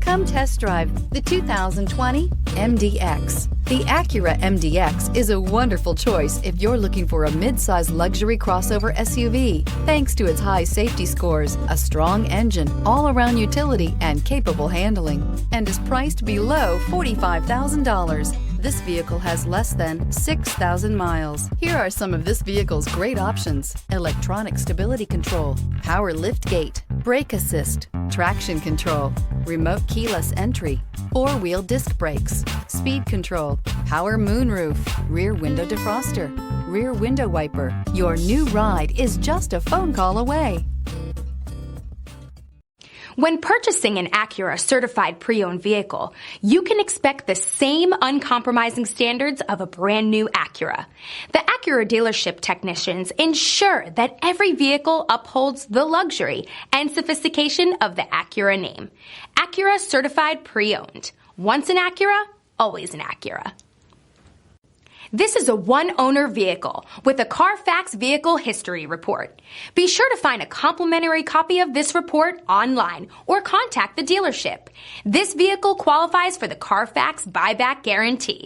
Come test drive the 2020 MDX. The Acura MDX is a wonderful choice if you're looking for a mid-size luxury crossover SUV. Thanks to its high safety scores, a strong engine, all-around utility, and capable handling, and is priced below $45,000. This vehicle has less than 6,000 miles. Here are some of this vehicle's great options: electronic stability control, power liftgate, brake assist, traction control, remote keyless entry, four-wheel disc brakes, speed control, power moonroof, rear window defroster, rear window wiper. Your new ride is just a phone call away. When purchasing an Acura certified pre-owned vehicle, you can expect the same uncompromising standards of a brand new Acura. The Acura dealership technicians ensure that every vehicle upholds the luxury and sophistication of the Acura name. Acura certified pre-owned. Once an Acura, always an Acura. This is a one-owner vehicle with a Carfax Vehicle History Report. Be sure to find a complimentary copy of this report online or contact the dealership. This vehicle qualifies for the Carfax Buyback Guarantee.